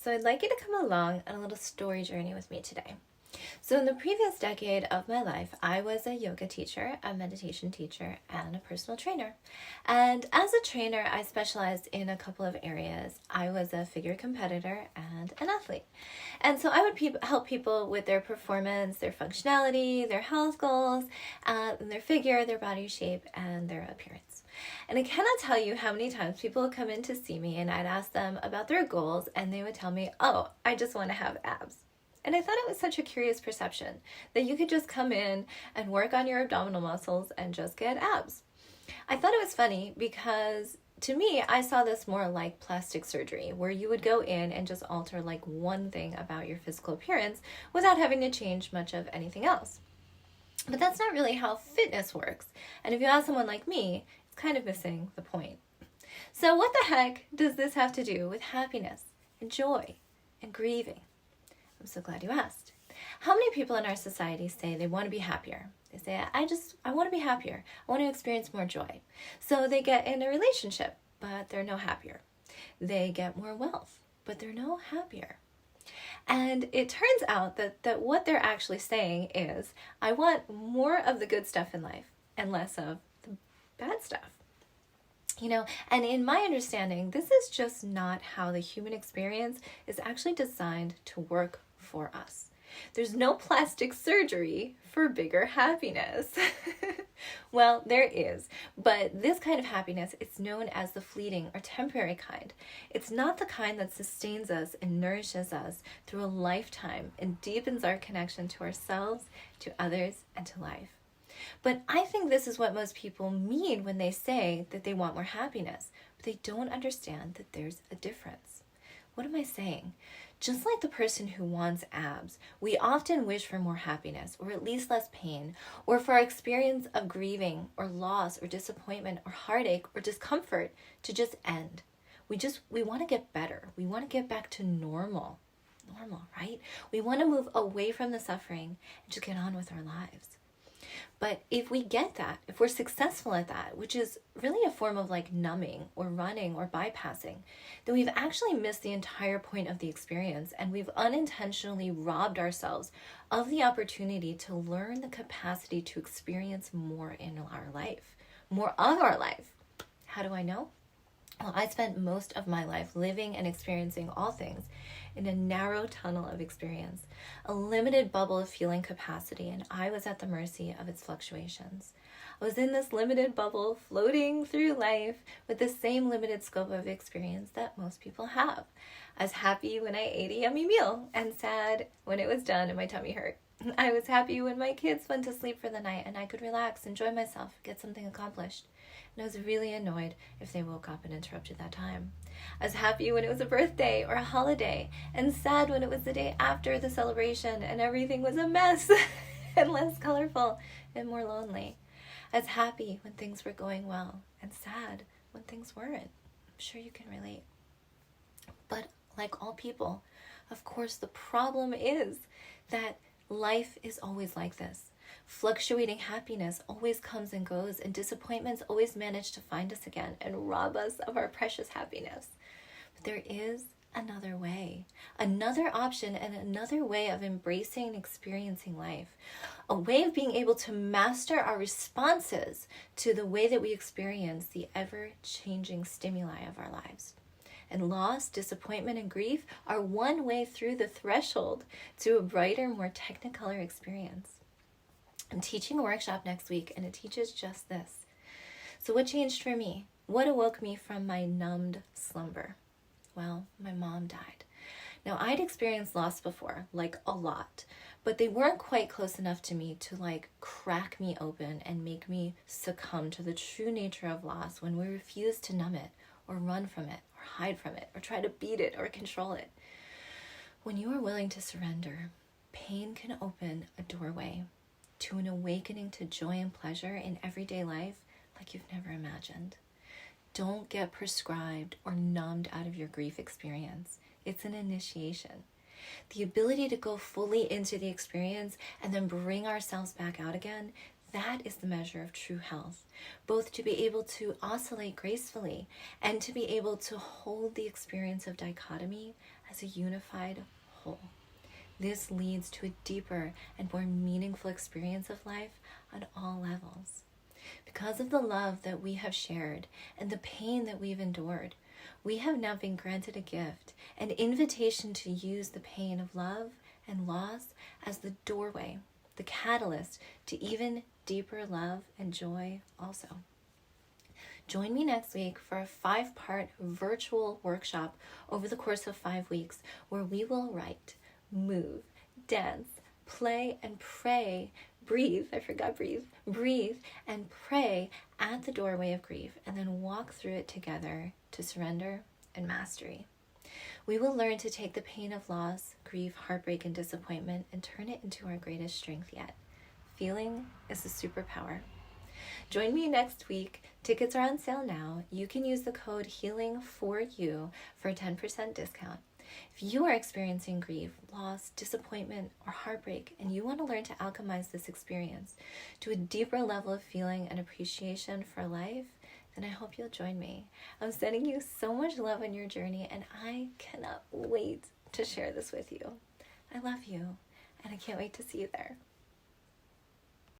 So I'd like you to come along on a little story journey with me today. So in the previous decade of my life, I was a yoga teacher, a meditation teacher, and a personal trainer. And as a trainer, I specialized in a couple of areas. I was a figure competitor and an athlete. And so I would help people with their performance, their functionality, their health goals, and their figure, their body shape, and their appearance. And I cannot tell you how many times people would come in to see me and I'd ask them about their goals and they would tell me, oh, I just want to have abs. And I thought it was such a curious perception that you could just come in and work on your abdominal muscles and just get abs. I thought it was funny because to me, I saw this more like plastic surgery, where you would go in and just alter like one thing about your physical appearance without having to change much of anything else. But that's not really how fitness works. And if you ask someone like me, it's kind of missing the point. So what the heck does this have to do with happiness and joy and grieving? I'm so glad you asked. How many people in our society say they want to be happier? They say, I want to be happier. I want to experience more joy. So they get in a relationship, but they're no happier. They get more wealth, but they're no happier. And it turns out that what they're actually saying is, I want more of the good stuff in life and less of the bad stuff. And in my understanding, this is just not how the human experience is actually designed to work for us. There's no plastic surgery for bigger happiness. Well, there is, but this kind of happiness is known as the fleeting or temporary kind. It's not the kind that sustains us and nourishes us through a lifetime and deepens our connection to ourselves, to others, and to life. But I think this is what most people mean when they say that they want more happiness, but they don't understand that there's a difference. What am I saying? Just like the person who wants abs, we often wish for more happiness, or at least less pain, or for our experience of grieving, or loss, or disappointment, or heartache, or discomfort to just end. We want to get better. We want to get back to normal. Normal, right? We want to move away from the suffering and just get on with our lives. But if we get that, if we're successful at that, which is really a form of like numbing or running or bypassing, then we've actually missed the entire point of the experience, and we've unintentionally robbed ourselves of the opportunity to learn the capacity to experience more in our life, more of our life. How do I know? Well, I spent most of my life living and experiencing all things in a narrow tunnel of experience, a limited bubble of feeling capacity, and I was at the mercy of its fluctuations. I was in this limited bubble, floating through life with the same limited scope of experience that most people have. I was happy when I ate a yummy meal, and sad when it was done and my tummy hurt. I was happy when my kids went to sleep for the night and I could relax, enjoy myself, get something accomplished. And I was really annoyed if they woke up and interrupted that time. I was happy when it was a birthday or a holiday, and sad when it was the day after the celebration and everything was a mess and less colorful and more lonely. I was happy when things were going well, and sad when things weren't. I'm sure you can relate. But like all people, of course, the problem is that life is always like this. Fluctuating happiness always comes and goes, and disappointments always manage to find us again and rob us of our precious happiness. But there is another way, another option, and another way of embracing and experiencing life. A way of being able to master our responses to the way that we experience the ever-changing stimuli of our lives. And loss, disappointment, and grief are one way through the threshold to a brighter, more technicolor experience. I'm teaching a workshop next week, and it teaches just this. So what changed for me? What awoke me from my numbed slumber? Well, my mom died. Now, I'd experienced loss before, like a lot, but they weren't quite close enough to me to like crack me open and make me succumb to the true nature of loss when we refuse to numb it or run from it or hide from it or try to beat it or control it. When you are willing to surrender, pain can open a doorway to an awakening to joy and pleasure in everyday life like you've never imagined. Don't get prescribed or numbed out of your grief experience. It's an initiation. The ability to go fully into the experience and then bring ourselves back out again, that is the measure of true health, both to be able to oscillate gracefully and to be able to hold the experience of dichotomy as a unified whole. This leads to a deeper and more meaningful experience of life on all levels. Because of the love that we have shared and the pain that we've endured, we have now been granted a gift, an invitation to use the pain of love and loss as the doorway, the catalyst to even deeper love and joy also. Join me next week for a 5-part virtual workshop over the course of 5 weeks where we will write, move, dance, play, and pray. Breathe and pray at the doorway of grief, and then walk through it together to surrender and mastery. We will learn to take the pain of loss, grief, heartbreak, and disappointment and turn it into our greatest strength yet. Feeling is a superpower. Join me next week. Tickets are on sale now. You can use the code HEALING4YOU for a 10% discount. If you are experiencing grief, loss, disappointment, or heartbreak, and you want to learn to alchemize this experience to a deeper level of feeling and appreciation for life, then I hope you'll join me. I'm sending you so much love on your journey, and I cannot wait to share this with you. I love you, and I can't wait to see you there.